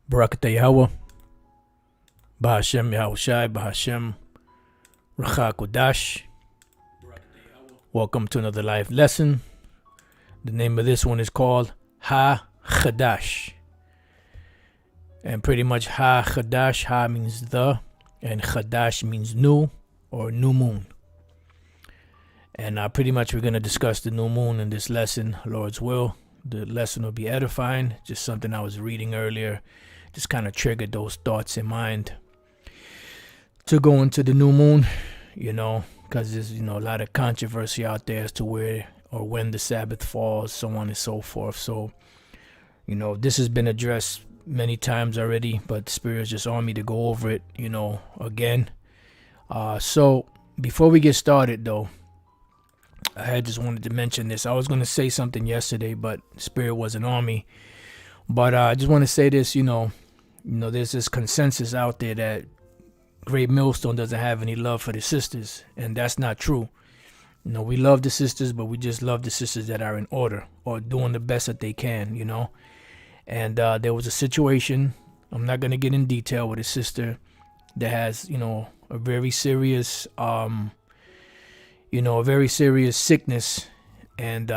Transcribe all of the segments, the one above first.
Barakatah Yahweh, Bahashem Yahushai, Bahashem Chaadash. Welcome to another life lesson. The name of this one is called Chaadash. And pretty much Chaadash, Ha means the, and Chaadash means new or new moon. And pretty much we're going to discuss the new moon in this lesson, Lord's will. The lesson will be edifying, just something I was reading earlier. Just kind of triggered those thoughts in mind to go into the new moon, because there's, a lot of controversy out there as to where or when the Sabbath falls, so on and so forth. So, this has been addressed many times already, but the Spirit is just on me to go over it, again. So before we get started, though, I just wanted to mention this. I was going to say something yesterday, but Spirit wasn't on me. But I just want to say this, there's this consensus out there that Great Millstone doesn't have any love for the sisters, and that's not true. We love the sisters, but we just love the sisters that are in order or doing the best that they can, And there was a situation, I'm not going to get in detail, with a sister that has, a very serious, a very serious sickness, and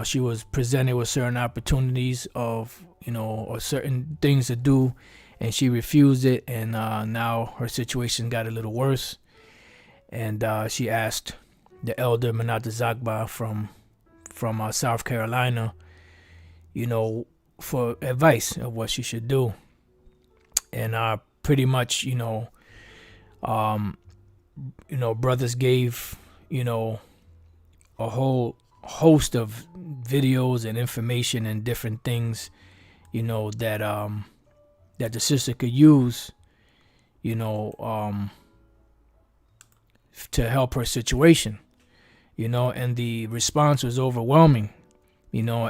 she was presented with certain opportunities of, or certain things to do, and she refused it, and now her situation got a little worse, and she asked the elder Manat Zagba from South Carolina, for advice of what she should do, and pretty much, brothers gave, a whole host of videos and information and different things, that the sister could use, to help her situation, and the response was overwhelming,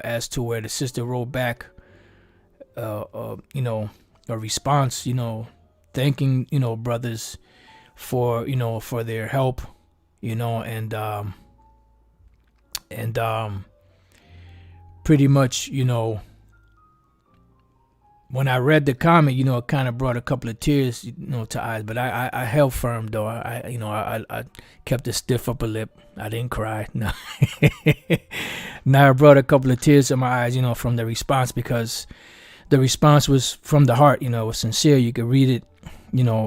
as to where the sister wrote back, a response, thanking, brothers for, for their help, and pretty much, when I read the comment, it kind of brought a couple of tears, to eyes, but I held firm, though. I kept a stiff upper lip. I didn't cry. No. Now it brought a couple of tears to my eyes, from the response, because the response was from the heart, it was sincere. You could read it,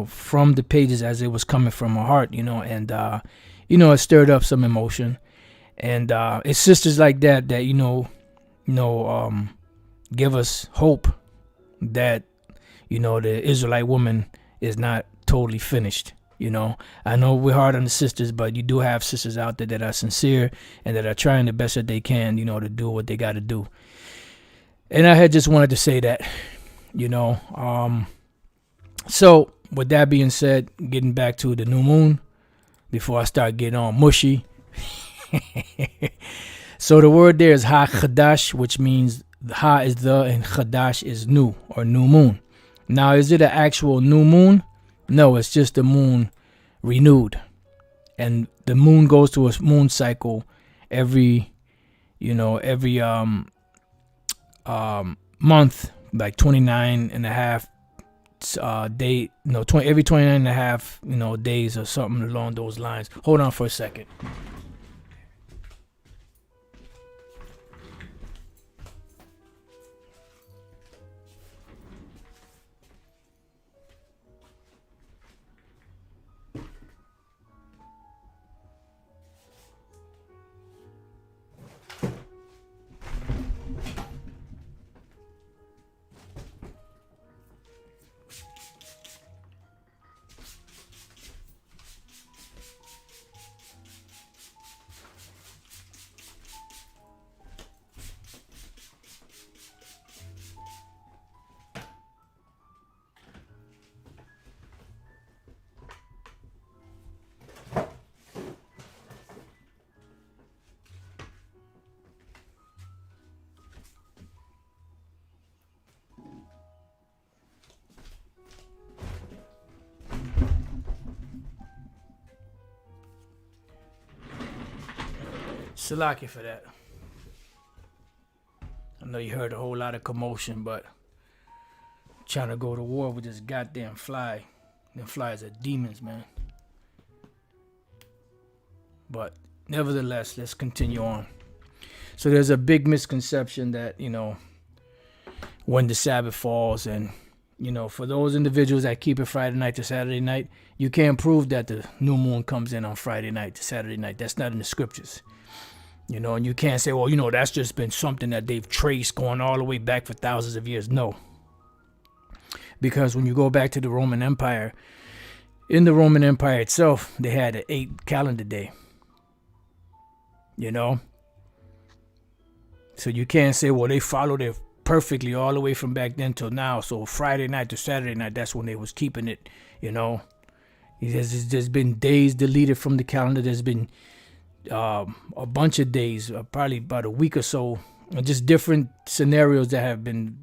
from the pages as it was coming from my heart, and, it stirred up some emotion. And it's sisters like that, give us hope that, the Israelite woman is not totally finished. I know we're hard on the sisters, but you do have sisters out there that are sincere and that are trying the best that they can, to do what they got to do. And I had just wanted to say that, so with that being said, getting back to the new moon before I start getting all mushy. So the word there is Chaadash, which means Ha is the and Chaadash is new or new moon. Now, is it an actual new moon? No, it's just the moon renewed. And the moon goes through a moon cycle every month, like 29 and a half every 29 and a half, days or something along those lines. Hold on for a second. Salaki for that. I know you heard a whole lot of commotion, but trying to go to war with this goddamn fly. Them flies are demons, man. But nevertheless, let's continue on. So there's a big misconception that, when the Sabbath falls, and, for those individuals that keep it Friday night to Saturday night, you can't prove that the new moon comes in on Friday night to Saturday night. That's not in the scriptures. And you can't say, well, that's just been something that they've traced going all the way back for thousands of years. No. Because when you go back to the Roman Empire, in the Roman Empire itself, they had an 8 calendar day. So you can't say, well, they followed it perfectly all the way from back then till now. So Friday night to Saturday night, that's when they was keeping it, There's been days deleted from the calendar. There's been a bunch of days, probably about a week or so, just different scenarios that have been,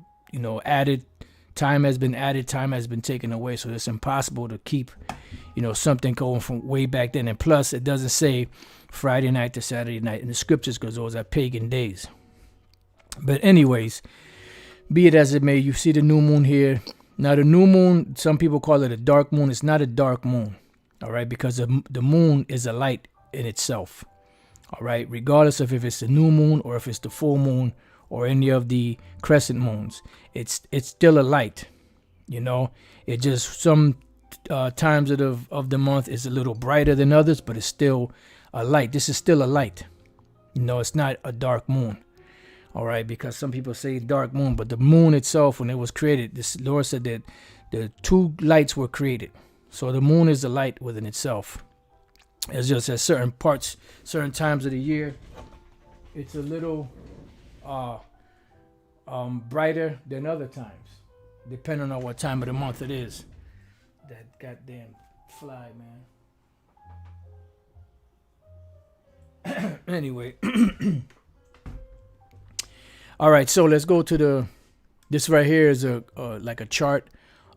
added. Time has been added, time has been taken away. So it's impossible to keep, something going from way back then. And plus, it doesn't say Friday night to Saturday night in the scriptures because those are pagan days. But anyways, be it as it may, you see the new moon here. Now the new moon, some people call it a dark moon. It's not a dark moon, all right, because the moon is a light in itself, all right, regardless of if it's the new moon or if it's the full moon or any of the crescent moons. It's still a light, It just some times of the month is a little brighter than others, but it's still a light. This is still a light. It's not a dark moon. All right, because some people say dark moon, but the moon itself, when it was created, this Lord said that the 2 lights were created. So the moon is a light within itself. It's just at certain parts, certain times of the year, it's a little brighter than other times, depending on what time of the month it is. That goddamn fly, man. Anyway. All right, so let's go to this right here is like a chart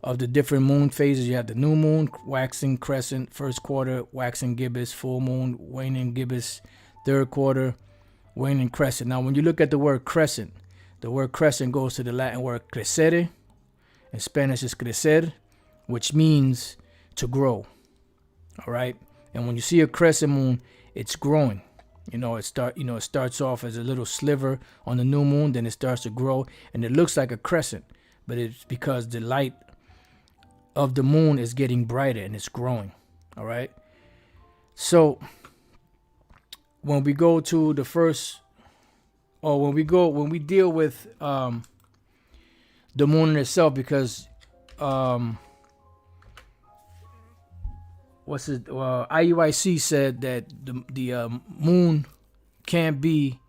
of the different moon phases. You have the new moon, waxing crescent, first quarter, waxing gibbous, full moon, waning gibbous, third quarter, waning crescent. Now, when you look at the word crescent goes to the Latin word crescere. In Spanish is crecer, which means to grow. All right, and when you see a crescent moon, it's growing. It starts off as a little sliver on the new moon, then it starts to grow, and it looks like a crescent, but it's because the light of the moon is getting brighter and it's growing. All right. So when we go to the first, or when we deal with the moon itself, because IUIC said that the moon can't be,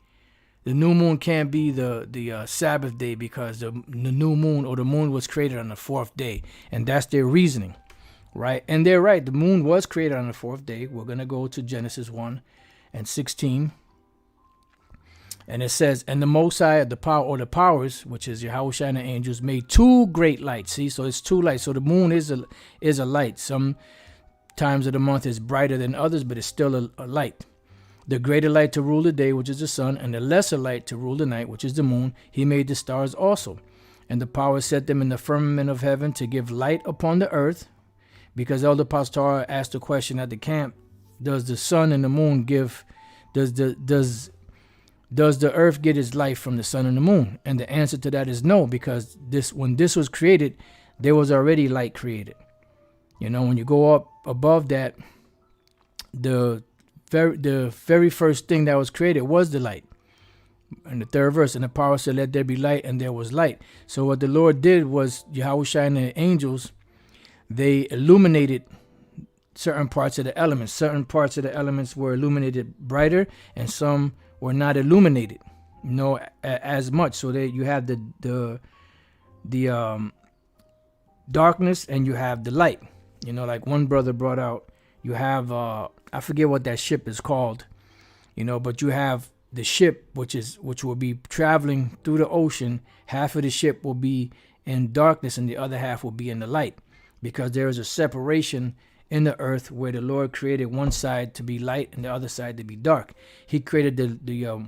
the new moon can't be the Sabbath day because the new moon or the moon was created on the 4th day, and that's their reasoning, right? And they're right. The moon was created on the 4th day. We're gonna go to Genesis 1:16, and it says, "And the Most High, the powers, which is Yahushua and the angels, made 2 great lights." See, so it's 2 lights. So the moon is a light. Some times of the month is brighter than others, but it's still a light. The greater light to rule the day, which is the sun, and the lesser light to rule the night, which is the moon. He made the stars also. And the power set them in the firmament of heaven to give light upon the earth. Because Elder Pastor asked the question at the camp, does the sun and the moon does the earth get its light from the sun and the moon? And the answer to that is no, because when this was created, there was already light created. When you go up above that, the very first thing that was created was the light. In the 3rd verse, and the power said, "Let there be light," and there was light. So what the Lord did was, Yahushua and the angels, they illuminated certain parts of the elements. Certain parts of the elements were illuminated brighter, and some were not illuminated, as much. So you have the darkness and you have the light. Like one brother brought out, you have I forget what that ship is called, but you have the ship which will be traveling through the ocean. Half of the ship will be in darkness and the other half will be in the light, because there is a separation in the earth where the Lord created one side to be light and the other side to be dark. He created the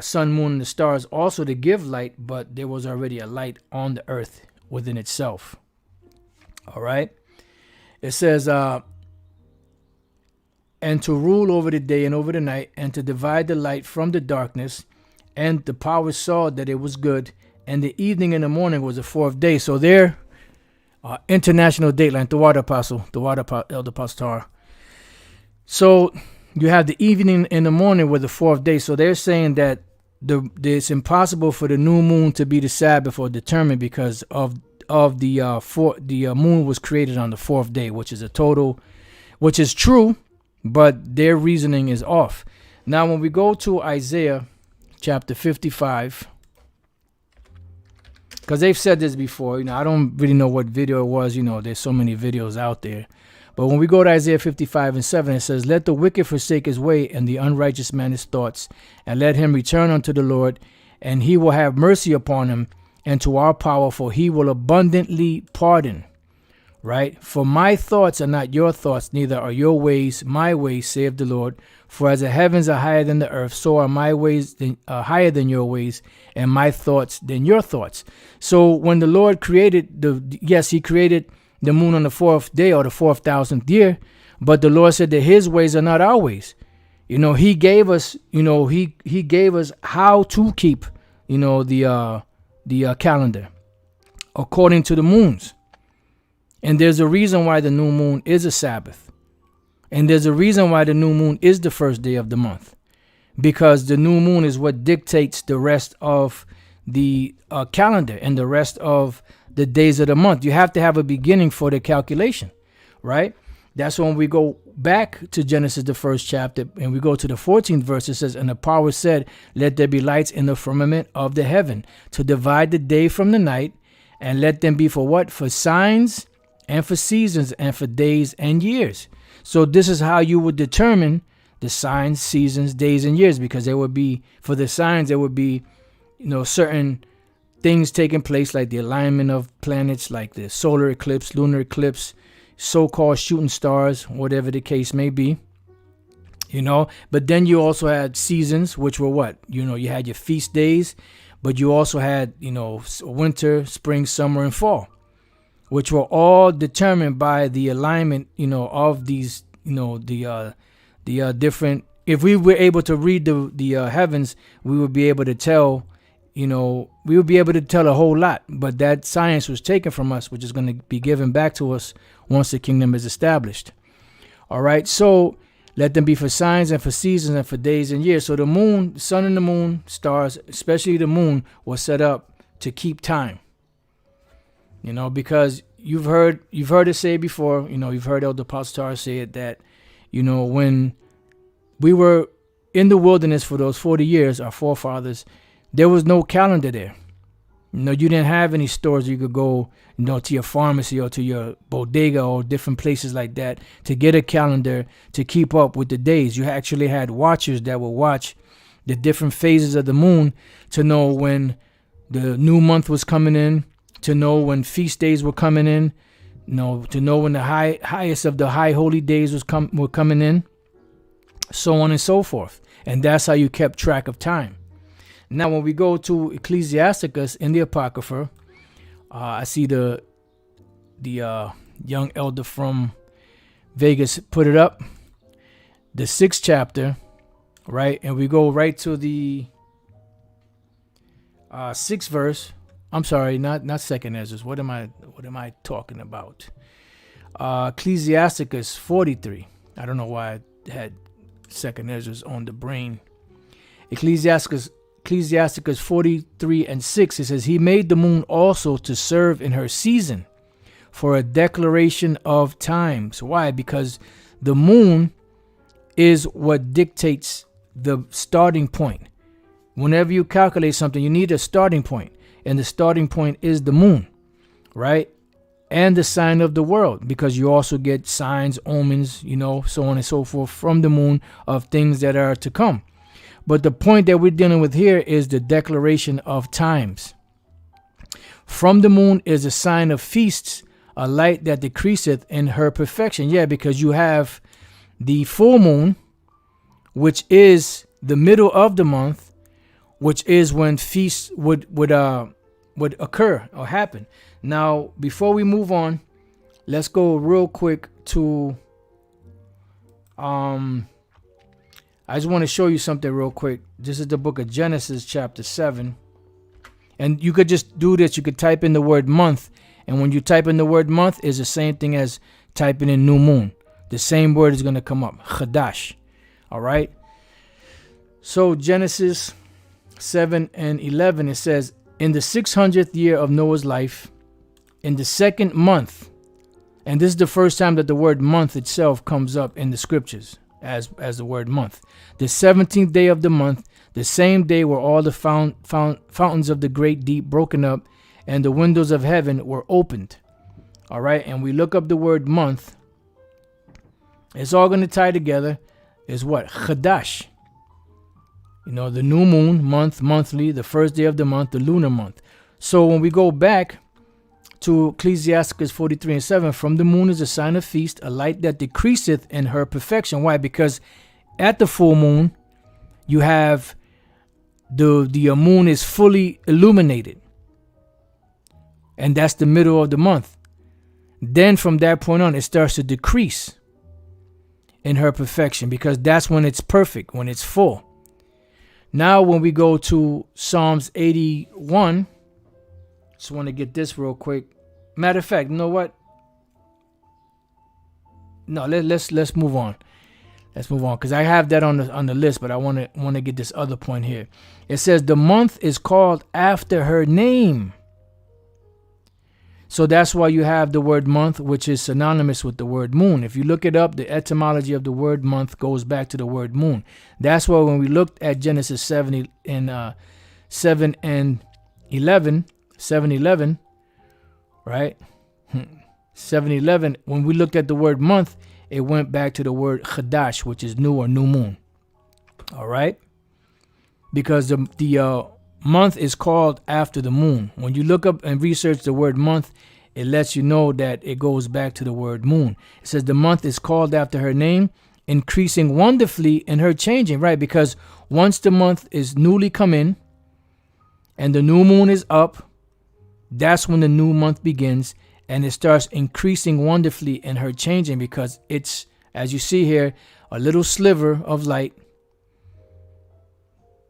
sun, moon, and the stars also to give light, but there was already a light on the earth within itself. All right. It says, and to rule over the day and over the night, and to divide the light from the darkness. And the powers saw that it was good. And the evening and the morning was the fourth day. So there, international dateline, the water apostle, Elder Pastor. So you have the evening and the morning with the fourth day. So they're saying that it's impossible for the new moon to be the Sabbath or determined because of the moon was created on the fourth day, which is true, but their reasoning is off. Now, when we go to Isaiah chapter 55, because they've said this before, I don't really know what video it was. There's so many videos out there. But when we go to Isaiah 55 and 7, it says, let the wicked forsake his way and the unrighteous man his thoughts, and let him return unto the Lord, and he will have mercy upon him, and to our power, for he will abundantly pardon. Right? For my thoughts are not your thoughts, neither are your ways my ways, saith the Lord. For as the heavens are higher than the earth, so are my ways higher than your ways, and my thoughts than your thoughts. So when the Lord created he created the moon on the fourth day or the 4,000th year, but the Lord said that his ways are not our ways. He gave us, he gave us how to keep, the calendar according to the moons. And there's a reason why the new moon is a Sabbath. And there's a reason why the new moon is the first day of the month. Because the new moon is what dictates the rest of the calendar and the rest of the days of the month. You have to have a beginning for the calculation, right? That's when we go back to Genesis, the first chapter, and we go to the 14th verse. It says, and the power said, let there be lights in the firmament of the heaven to divide the day from the night, and let them be for what? For signs and for seasons and for days and years. So this is how you would determine the signs, seasons, days, and years, because there would be, for the signs, there would be, certain things taking place, like the alignment of planets, like the solar eclipse, lunar eclipse, so-called shooting stars, whatever the case may be, But then you also had seasons, which were what? You had your feast days, but you also had, winter, spring, summer, and fall, which were all determined by the alignment, of these, the different. If we were able to read the heavens, we would be able to tell, we would be able to tell a whole lot. But that science was taken from us, which is going to be given back to us once the kingdom is established. All right. So let them be for signs and for seasons and for days and years. So the moon, sun and the moon, stars, especially the moon, was set up to keep time. Because you've heard it say before, you've heard Elder Pastor say it, that, when we were in the wilderness for those 40 years, our forefathers, there was no calendar there. You didn't have any stores you could go, to your pharmacy or to your bodega or different places like that to get a calendar to keep up with the days. You actually had watchers that would watch the different phases of the moon to know when the new month was coming in, to know when feast days were coming in, to know when the highest of the high holy days were coming in, so on and so forth. And that's how you kept track of time. Now, when we go to Ecclesiasticus in the Apocrypha, I see the young elder from Vegas put it up, the 6th chapter, right? And we go right to the 6th verse. I'm sorry, not second Ezra. What am I talking about? Ecclesiasticus 43. I don't know why I had second Ezra on the brain. Ecclesiasticus 43 and 6. It says, he made the moon also to serve in her season for a declaration of times. Why? Because the moon is what dictates the starting point. Whenever you calculate something, you need a starting point. And the starting point is the moon, right? And the sign of the world, because you also get signs, omens, so on and so forth from the moon of things that are to come. But the point that we're dealing with here is the declaration of times. From the moon is a sign of feasts, a light that decreaseth in her perfection. Yeah, because you have the full moon, which is the middle of the month, which is when feasts would would occur or happen. Now, before we move on, let's go real quick to I just want to show you something real quick. This is the book of Genesis, chapter 7. And you could just do this. You could type in the word month. And when you type in the word month, it's the same thing as typing in new moon. The same word is going to come up. Chaadash. All right. So Genesis 7 and 11, it says, in the 600th year of Noah's life, in the second month, and this is the first time that the word month itself comes up in the scriptures as the word month. The 17th day of the month, the same day were all the fountains of the great deep broken up, and the windows of heaven were opened. All right, and we look up the word month. It's all going to tie together. Is what? Chaadash. You know, the new moon, month, monthly, the first day of the month, the lunar month. So when we go back to Ecclesiasticus 43:7, from the moon is a sign of feast, a light that decreaseth in her perfection. Why? Because at the full moon, you have the moon is fully illuminated. And that's the middle of the month. Then from that point on, it starts to decrease in her perfection, because that's when it's perfect, when it's full. Now, when we go to Psalms 81, just want to get this real quick. Matter of fact, you know what? No, let's move on. Let's move on, because I have that on the list, but I want to get this other point here. It says the month is called after her name. So that's why you have the word month, which is synonymous with the word moon. If you look it up, the etymology of the word month goes back to the word moon. That's why when we looked at Genesis 7 and 7:11, right? 7:11, when we looked at the word month, it went back to the word Chaadash, which is new or new moon. All right? Because the month is called after the moon. When you look up and research the word month, it lets you know that it goes back to the word moon. It says the month is called after her name, increasing wonderfully in her changing, right? Because once the month is newly come in and the new moon is up, that's when the new month begins, and it starts increasing wonderfully in her changing, because it's, as you see here, a little sliver of light,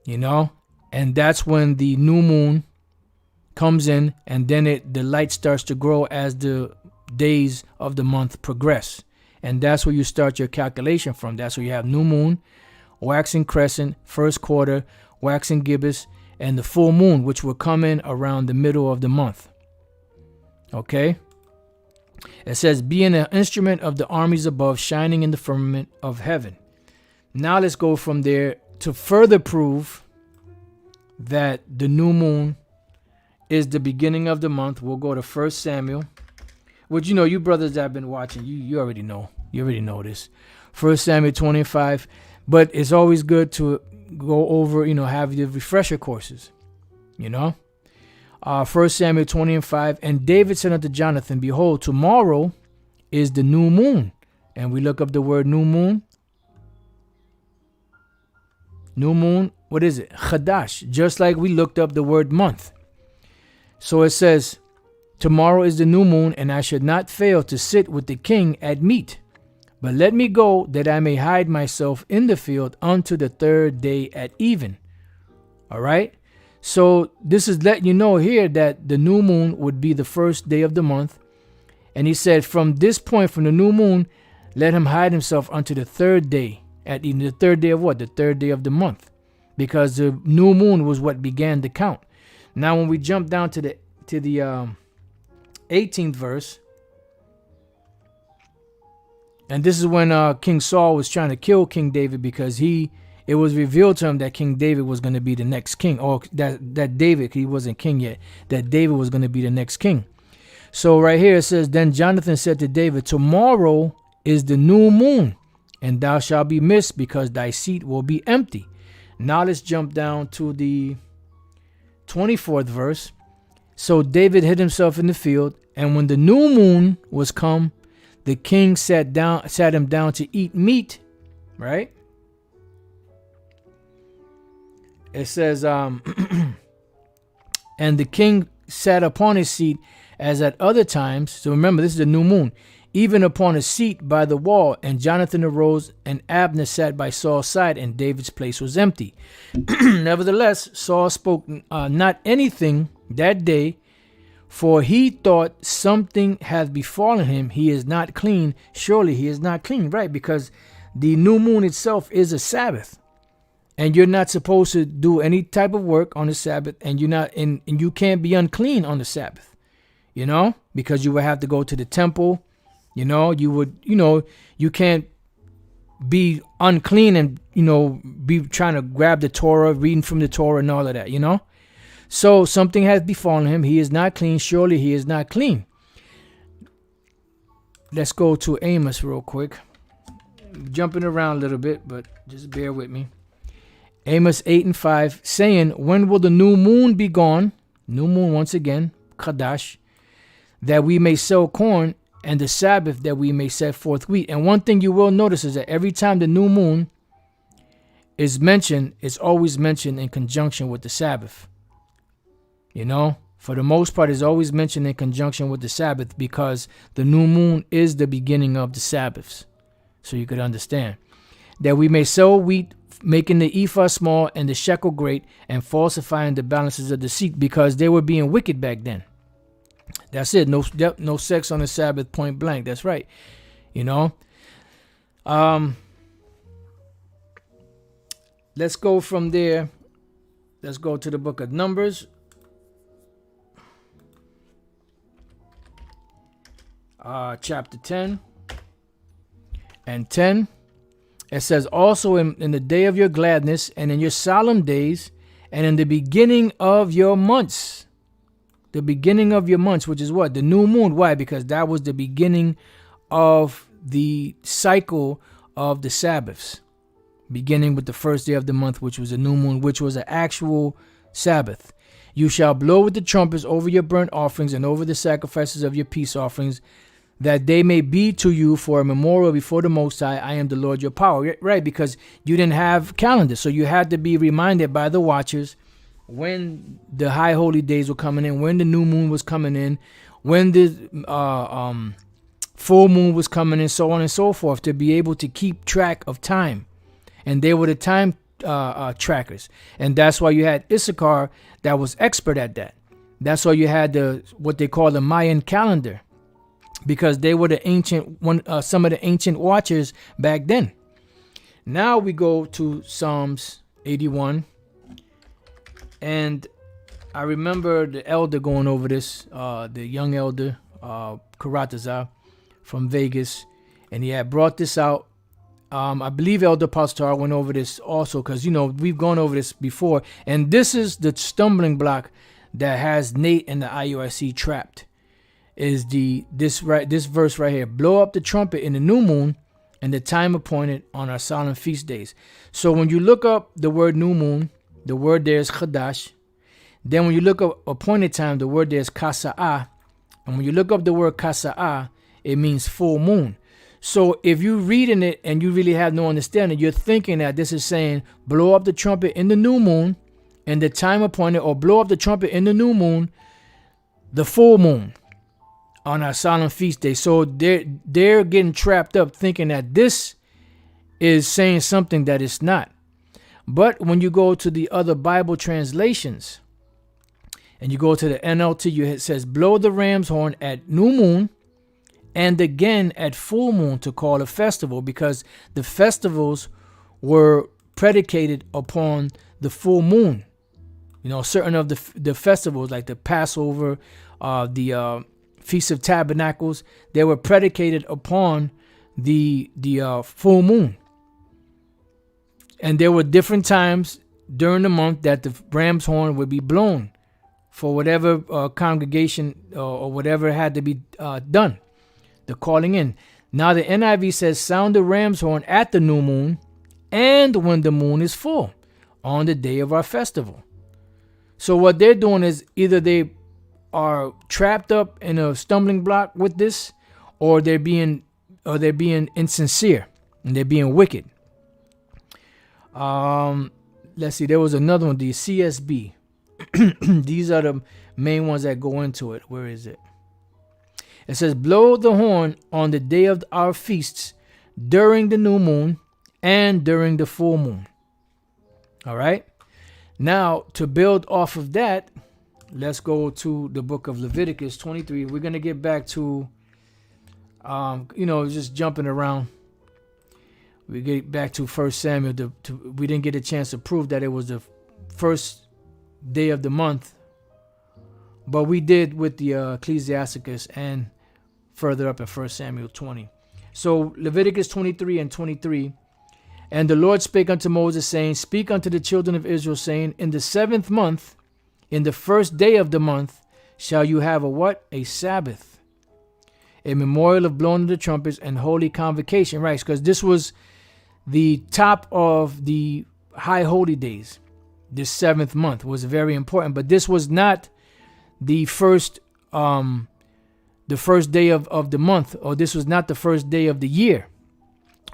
you know, and that's when the new moon comes in, and then the light starts to grow as the days of the month progress. And that's where you start your calculation from. That's where you have new moon, waxing crescent, first quarter, waxing gibbous, and the full moon, which will come in around the middle of the month. Okay? It says, being an instrument of the armies above, shining in the firmament of heaven. Now let's go from there to further prove that the new moon is the beginning of the month. We'll go to 1 Samuel, which, you know, you brothers that have been watching, you already know. You already know this. 1 Samuel 25. But it's always good to go over, have the refresher courses, 1 Samuel 20:5. And David said unto Jonathan, behold, tomorrow is the new moon. And we look up the word new moon. New moon, what is it? Chaadash, just like we looked up the word month. So it says, tomorrow is the new moon, and I should not fail to sit with the king at meat. But let me go, that I may hide myself in the field unto the third day at even. All right. So this is letting you know here that the new moon would be the first day of the month. And he said, from this point, from the new moon, let him hide himself unto the third day at even. The third day of what? The third day of the month. Because the new moon was what began the count. Now, when we jump down to the 18th verse, and this is when King Saul was trying to kill King David, because it was revealed to him that King David was going to be the next king, or that David, he wasn't king yet, that David was going to be the next king. So right here it says, then Jonathan said to David, tomorrow is the new moon, and thou shalt be missed, because thy seat will be empty. Now let's jump down to the 24th verse. So David hid himself in the field, and when the new moon was come, the king sat him down to eat meat, right? It says, and the king sat upon his seat as at other times. So remember, this is a new moon. Even upon a seat by the wall, and Jonathan arose, and Abner sat by Saul's side, and David's place was empty. Nevertheless, Saul spoke not anything that day, for he thought something hath befallen him. He is not clean. Surely he is not clean. Right, because the new moon itself is a Sabbath. And you're not supposed to do any type of work on the Sabbath, and and you can't be unclean on the Sabbath, because you would have to go to the temple. You can't be unclean and, be trying to grab the Torah, reading from the Torah and all of that, So something has befallen him. He is not clean. Surely he is not clean. Let's go to Amos real quick. I'm jumping around a little bit, but just bear with me. Amos 8:5, saying, when will the new moon be gone? New moon once again, Chaadash, that we may sow corn, and the Sabbath that we may set forth wheat. And one thing you will notice is that every time the new moon is mentioned, it's always mentioned in conjunction with the Sabbath. For the most part, it's always mentioned in conjunction with the Sabbath, because the new moon is the beginning of the Sabbaths. So you could understand. That we may sow wheat, making the ephah small and the shekel great, and falsifying the balances of deceit, because they were being wicked back then. That's it. No sex on the Sabbath, point blank. That's right. Let's go from there. Let's go to the book of Numbers. Chapter 10 and 10. It says, also in the day of your gladness, and in your solemn days, and in the beginning of your months. The beginning of your months, which is what? The new moon. Why? Because that was the beginning of the cycle of the Sabbaths. Beginning with the first day of the month, which was a new moon, which was an actual Sabbath. You shall blow with the trumpets over your burnt offerings and over the sacrifices of your peace offerings, that they may be to you for a memorial before the Most High. I am the Lord your power. Right, because you didn't have calendars, so you had to be reminded by the watchers when the high holy days were coming in, when the new moon was coming in, when the full moon was coming in, so on and so forth, to be able to keep track of time. And they were the time trackers. And that's why you had Issachar that was expert at that. That's why you had what they call the Mayan calendar, because they were the some of the ancient watchers back then. Now we go to Psalms 81. And I remember the elder going over this, the young elder, Karatazar from Vegas, and he had brought this out. I believe Elder Pastor went over this also, because, we've gone over this before. And this is the stumbling block that has Nate and the IUIC trapped, is this verse right here. Blow up the trumpet in the new moon and the time appointed on our solemn feast days. So when you look up the word new moon, the word there is Chaadash. Then when you look up appointed time, the word there is Kasa'ah. And when you look up the word Kasa'ah, it means full moon. So if you're reading it and you really have no understanding, you're thinking that this is saying blow up the trumpet in the new moon and the time appointed, or blow up the trumpet in the new moon, the full moon on our solemn feast day. So they're getting trapped up thinking that this is saying something that it's not. But when you go to the other Bible translations and you go to the NLT, it says, blow the ram's horn at new moon and again at full moon to call a festival, because the festivals were predicated upon the full moon. Certain of the festivals like the Passover, the Feast of Tabernacles, they were predicated upon the full moon. And there were different times during the month that the ram's horn would be blown for whatever congregation or whatever had to be done, the calling in. Now the NIV says, sound the ram's horn at the new moon and when the moon is full on the day of our festival. So what they're doing is either they are trapped up in a stumbling block with this, or they're being insincere and they're being wicked. Let's see, there was another one, the CSB. These are the main ones that go into it. Where is it? It says, blow the horn on the day of our feasts, during the new moon, and during the full moon. All right. Now, to build off of that, let's go to the book of Leviticus 23. We're going to get back to, just jumping around. We get back to 1 Samuel. We didn't get a chance to prove that it was the first day of the month, but we did with the Ecclesiasticus and further up in 1 Samuel 20. So Leviticus 23 and 23. And the Lord spake unto Moses, saying, speak unto the children of Israel, saying, in the 7th month, in the first day of the month, shall you have a what? A Sabbath, a memorial of blowing of the trumpets and holy convocation. Right, because this was the top of the high holy days. This 7th month was very important, but this was not the first day of the month, or this was not the first day of the year,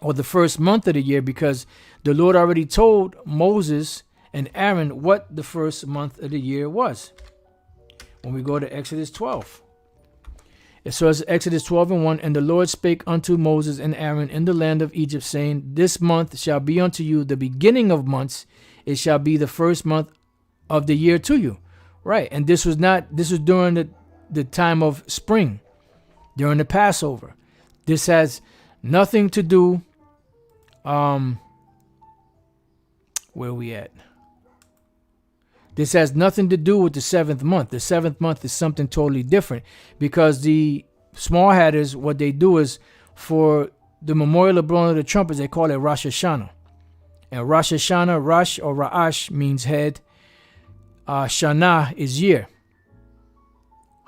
or the first month of the year, because the Lord already told Moses and Aaron what the first month of the year was. When we go to Exodus 12. It says Exodus 12 and 1, and the Lord spake unto Moses and Aaron in the land of Egypt, saying, this month shall be unto you the beginning of months. It shall be the first month of the year to you. Right. And this was during the time of spring, during the Passover. This has nothing to do, where are we at? This has nothing to do with the 7th month. The 7th month is something totally different, because the small hatters, what they do is, for the memorial of blowing of the trumpets, they call it Rosh Hashanah. And Rosh Hashanah, Rosh or Ra'ash means head. Shana is year.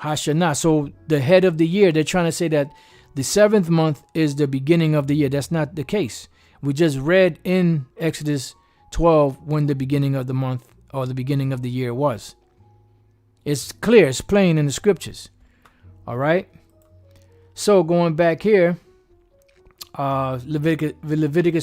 Hashanah. So the head of the year, they're trying to say that the 7th month is the beginning of the year. That's not the case. We just read in Exodus 12 when the beginning of the month or the beginning of the year was. It's clear, it's plain in the scriptures. All right. So going back here, Leviticus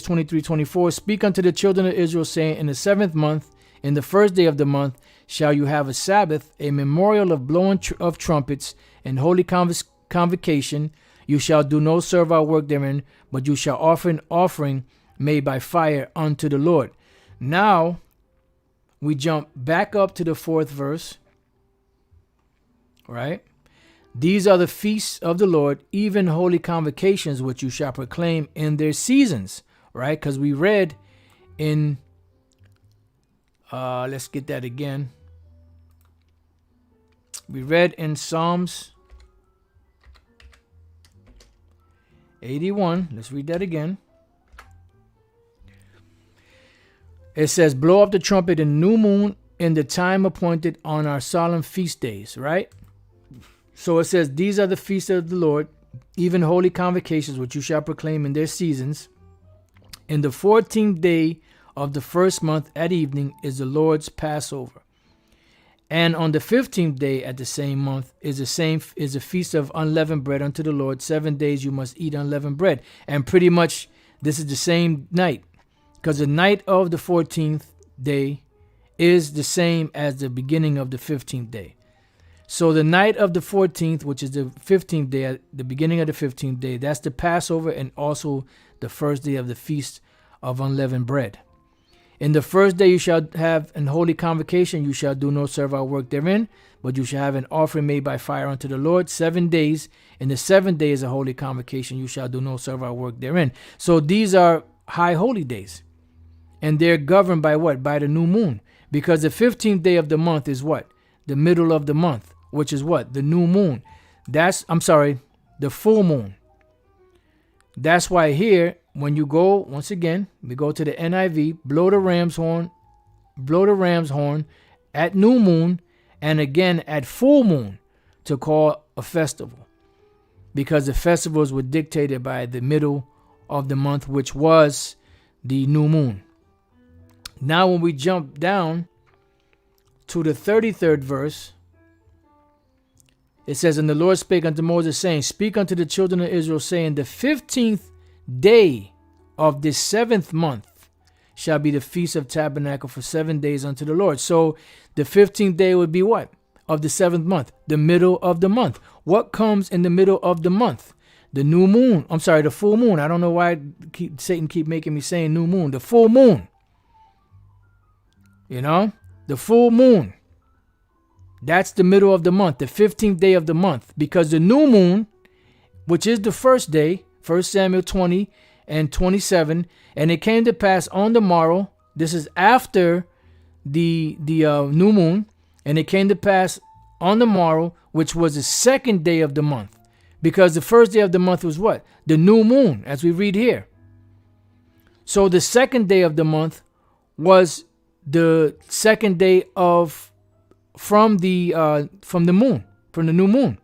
23:24, speak unto the children of Israel, saying, in the 7th month, in the first day of the month, shall you have a Sabbath, a memorial of blowing of trumpets and holy convocation. You shall do no servile work therein, but you shall offer an offering made by fire unto the Lord. Now, we jump back up to the 4th verse, right? These are the feasts of the Lord, even holy convocations, which you shall proclaim in their seasons, right? Because we read in, let's get that again. We read in Psalms 81. Let's read that again. It says, blow up the trumpet in new moon in the time appointed on our solemn feast days, right? So it says, these are the feasts of the Lord, even holy convocations, which you shall proclaim in their seasons. In the 14th day of the first month at evening is the Lord's Passover. And on the 15th day at the same month is a feast of unleavened bread unto the Lord. 7 days you must eat unleavened bread. And pretty much this is the same night, because the night of the 14th day is the same as the beginning of the 15th day. So the night of the 14th, which is the 15th day, the beginning of the 15th day, that's the Passover and also the first day of the feast of unleavened bread. In the first day you shall have an holy convocation. You shall do no servile work therein, but you shall have an offering made by fire unto the Lord. 7 days. In the 7th day is a holy convocation. You shall do no servile work therein. So these are high holy days. And they're governed by what? By the new moon. Because the 15th day of the month is what? The middle of the month, which is what? The new moon. The full moon. That's why here, when you go, once again, we go to the NIV, blow the ram's horn at new moon and again at full moon to call a festival. Because the festivals were dictated by the middle of the month, which was the new moon. Now when we jump down to the 33rd verse, it says, and the Lord spake unto Moses, saying, speak unto the children of Israel, saying, the 15th day of this 7th month shall be the Feast of Tabernacle for 7 days unto the Lord. So the 15th day would be what? of the 7th month? The middle of the month. What comes in the middle of the month? The new moon. I'm sorry, the full moon. I don't know why Satan keep making me saying new moon. The full moon. You know, the full moon. That's the middle of the month, the 15th day of the month, because the new moon, which is the first day, 1 Samuel 20 and 27, and it came to pass on the morrow. This is after the new moon, and it came to pass on the morrow, which was the 2nd day of the month, because the first day of the month was what? The new moon, as we read here. So the 2nd day of the month was the 2nd day from the moon, from the new moon.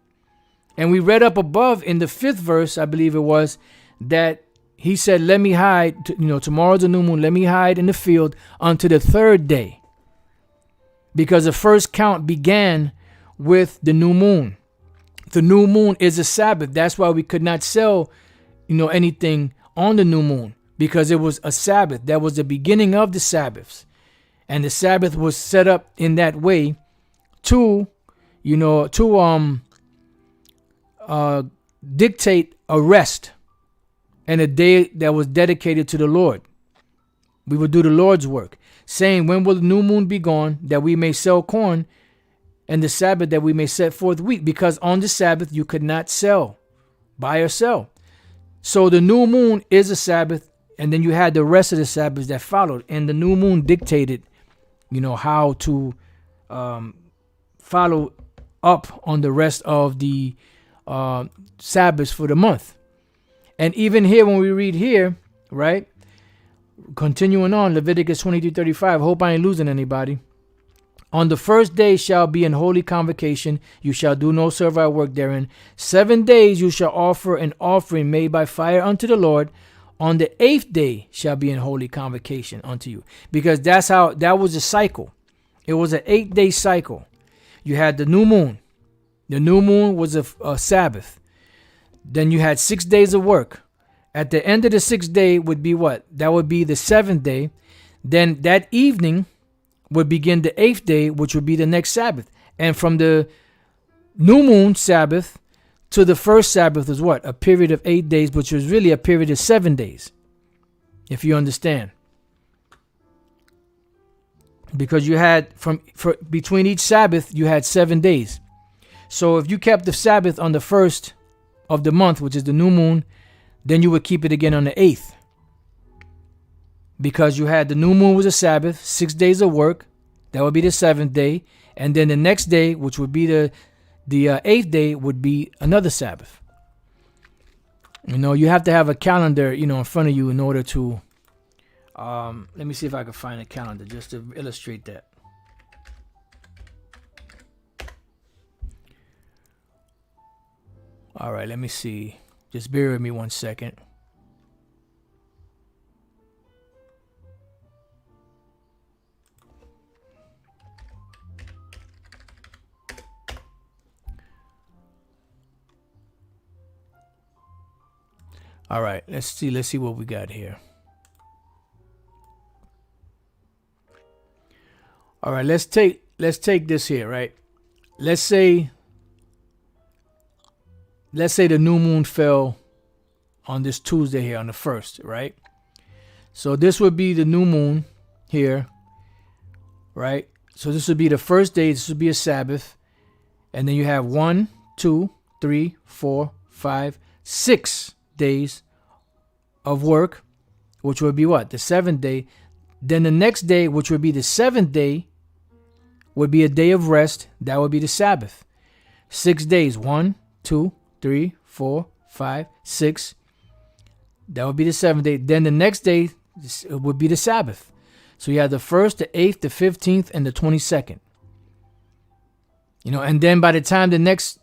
And we read up above in the 5th verse, I believe it was, that he said, let me hide, tomorrow's the new moon, let me hide in the field unto the 3rd day. Because the first count began with the new moon. The new moon is a Sabbath. That's why we could not sell, anything on the new moon, because it was a Sabbath. That was the beginning of the Sabbaths. And the Sabbath was set up in that way to dictate a rest and a day that was dedicated to the Lord. We would do the Lord's work, saying, when will the new moon be gone, that we may sell corn, and the Sabbath that we may set forth wheat? Because on the Sabbath you could not buy or sell. So the new moon is a Sabbath, and then you had the rest of the Sabbaths that followed, and the new moon dictated, how to follow up on the rest of the Sabbaths for the month. And even here, when we read here, right, continuing on, Leviticus 23:35, hope I ain't losing anybody. On the 1st day shall be an holy convocation. You shall do no servile work therein. 7 days you shall offer an offering made by fire unto the Lord. On the 8th day shall be an holy convocation unto you. Because that was a cycle. It was an 8-day cycle. You had the new moon. The new moon was a Sabbath. Then you had 6 days of work. At the end of the 6th day would be what? That would be the 7th day. Then that evening would begin the 8th day, which would be the next Sabbath. And from the new moon Sabbath to the first Sabbath was what? A period of 8 days, which was really a period of 7 days, if you understand. Because you had between each Sabbath, you had 7 days. So if you kept the Sabbath on the 1st of the month, which is the new moon, then you would keep it again on the 8th. Because you had the new moon was a Sabbath, 6 days of work, that would be the 7th day. And then the next day, which would be the 8th day, would be another Sabbath. You have to have a calendar, in front of you in order to, let me see if I can find a calendar just to illustrate that. All right, let me see. Just bear with me 1 second. All right, let's see what we got here. All right, let's take this here, right? Let's say the new moon fell on this Tuesday here on the 1st, right? So this would be the new moon here, right? So this would be the first day. This would be a Sabbath. And then you have 1, 2, 3, 4, 5, 6 days of work, which would be what? The 7th day. Then the next day, which would be the 7th day, would be a day of rest. That would be the Sabbath. 6 days. 1, 2, 3, 4, 5, 6. That would be the 7th day. Then the next day would be the Sabbath. So you have the 1st, the 8th, the 15th, and the 22nd. And then by the time the next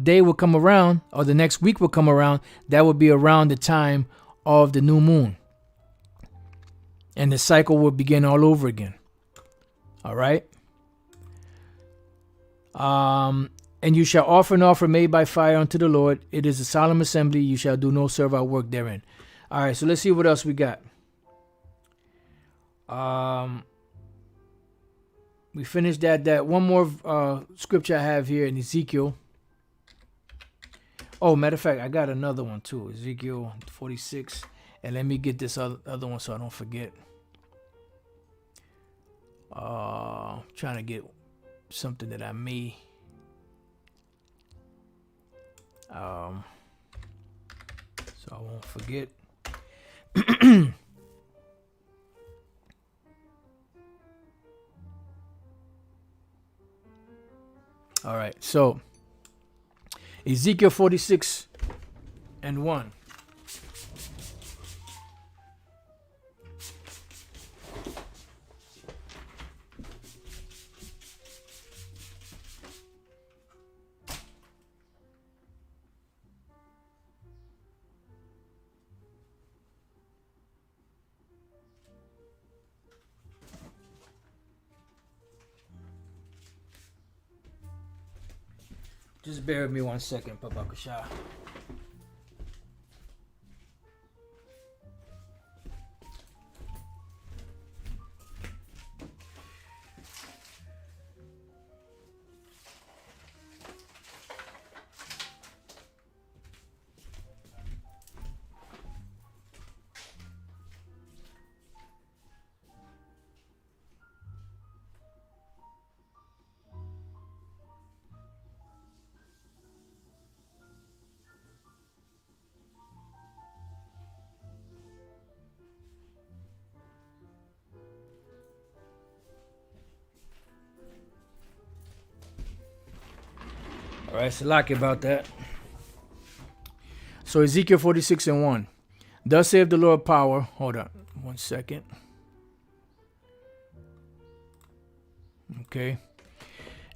day will come around, or the next week will come around, that would be around the time of the new moon. And the cycle will begin all over again. All right. And you shall offer an offering made by fire unto the Lord. It is a solemn assembly. You shall do no servile work therein. All right, so let's see what else we got. We finished that one more scripture I have here in Ezekiel. Oh, matter of fact, I got another one too. Ezekiel 46. And let me get this other one so I don't forget. Trying to get something that I may so I won't forget. All right, so Ezekiel 46 and 1. Just bear with me 1 second, Papa Kasha. All right, so lucky about that. So Ezekiel 46 and 1. Thus saith the Lord power. Hold on 1 second. Okay.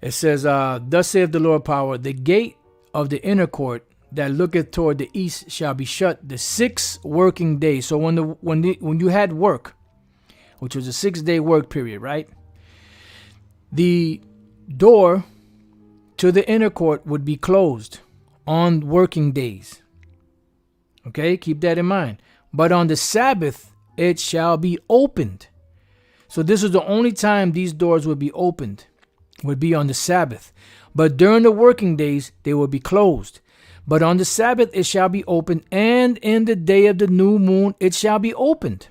It says, thus saith the Lord power, the gate of the inner court that looketh toward the east shall be shut the 6 working days. So when you had work, which was a 6-day work period, right? The door to the inner court would be closed on working days. Okay, keep that in mind. But on the Sabbath, it shall be opened. So this is the only time these doors would be opened, would be on the Sabbath. But during the working days, they will be closed. But on the Sabbath, it shall be opened, and in the day of the new moon, it shall be opened.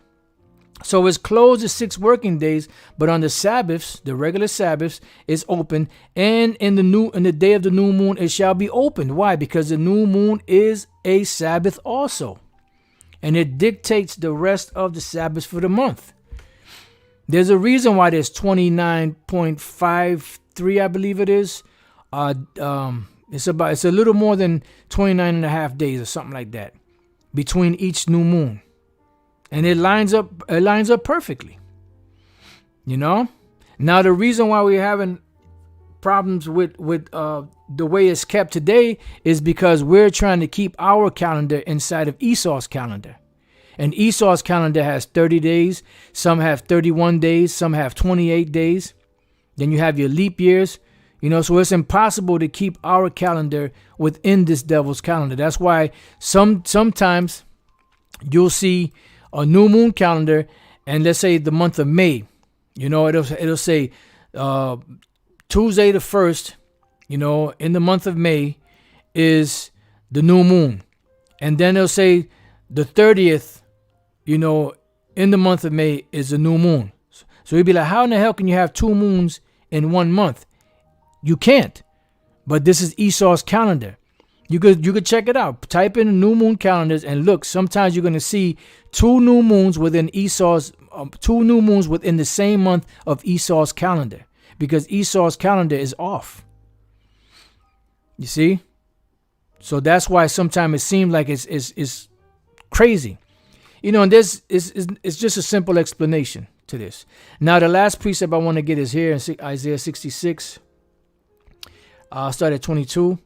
So it's closed the 6 working days, but on the Sabbaths, the regular Sabbaths, is open, and in the day of the new moon, it shall be opened. Why? Because the new moon is a Sabbath also, and it dictates the rest of the Sabbaths for the month. There's a reason why there's 29.53, I believe it is. It's a little more than 29 and a half days or something like that between each new moon. And it lines up perfectly. You know? Now the reason why we're having problems with the way it's kept today is because we're trying to keep our calendar inside of Esau's calendar. And Esau's calendar has 30 days, some have 31 days, some have 28 days. Then you have your leap years, you know, so it's impossible to keep our calendar within this devil's calendar. That's why sometimes you'll see a new moon calendar, and let's say the month of May, you know, it'll say Tuesday the 1st, you know, in the month of May is the new moon. And then it'll say the 30th, you know, in the month of May is the new moon. So you'd be like, how in the hell can you have 2 moons in 1 month? You can't. But this is Esau's calendar. You could check it out. Type in new moon calendars and look. Sometimes you're going to see 2 new moons within Esau's 2 new moons within the same month of Esau's calendar, because Esau's calendar is off. You see? So that's why sometimes it seems like it's crazy. You know, and this it's just a simple explanation to this. Now, the last precept I want to get is here in Isaiah 66. I'll start at 22.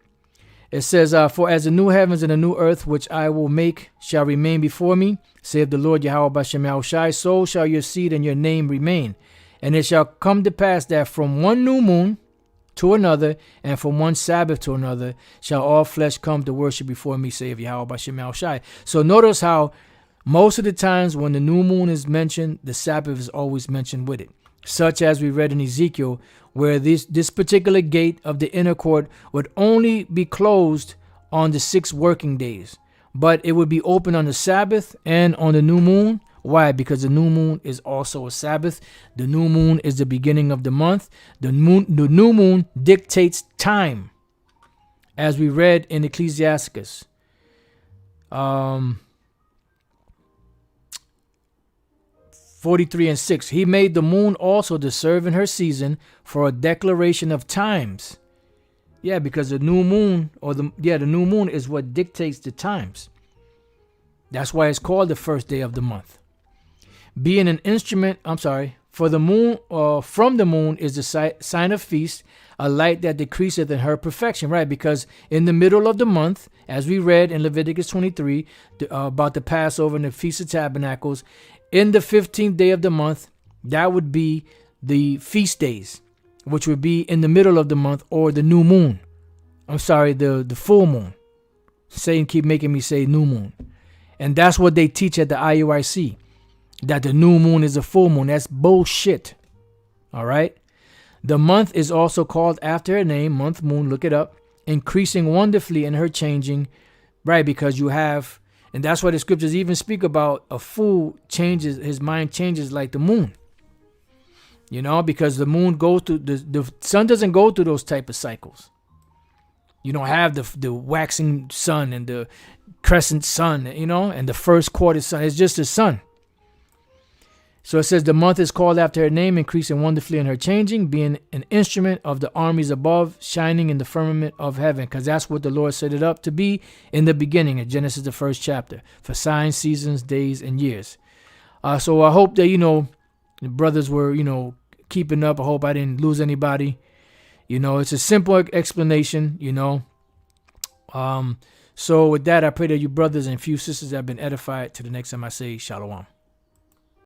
It says, for as the new heavens and the new earth, which I will make, shall remain before me, saith the Lord Yahweh Bashem Yahushai, so shall your seed and your name remain. And it shall come to pass that from one new moon to another, and from one Sabbath to another, shall all flesh come to worship before me, saith Yahweh Bashem Yahushai. So notice how most of the times when the new moon is mentioned, the Sabbath is always mentioned with it. such as we read in Ezekiel, where this particular gate of the inner court would only be closed on the 6 working days, but it would be open on the Sabbath and on the new moon. Why? Because the new moon is also a Sabbath. The new moon is the beginning of the month. The new moon dictates time, as we read in Ecclesiasticus. 43:6. He made the moon also to serve in her season for a declaration of times. Yeah, because the new moon, the new moon is what dictates the times. That's why it's called the first day of the month. Being an instrument, for the moon, from the moon is the sign of feast, a light that decreaseth in her perfection, right? Because in the middle of the month, as we read in Leviticus 23 about the Passover and the Feast of Tabernacles, in the 15th day of the month, that would be the feast days, which would be in the middle of the month, or the new moon. The full moon. Satan keep making me say new moon. And that's what they teach at the IUIC, that the new moon is a full moon. That's bullshit. All right? The month is also called after her name, month moon, look it up, increasing wonderfully in her changing, right? Because you have, and that's why the scriptures even speak about a fool changes, his mind changes like the moon. You know, because the moon goes through, the sun doesn't go through those type of cycles. You don't have the waxing sun and the crescent sun, and the first quarter sun. It's just the sun. So it says the month is called after her name, increasing wonderfully in her changing, being an instrument of the armies above, shining in the firmament of heaven. Because that's what the Lord set it up to be in the beginning, in Genesis, the 1st chapter, for signs, seasons, days, and years. So I hope that, the brothers were, keeping up. I hope I didn't lose anybody. It's a simple explanation, So with that, I pray that you brothers and few sisters have been edified. To the next time I say, Shalom.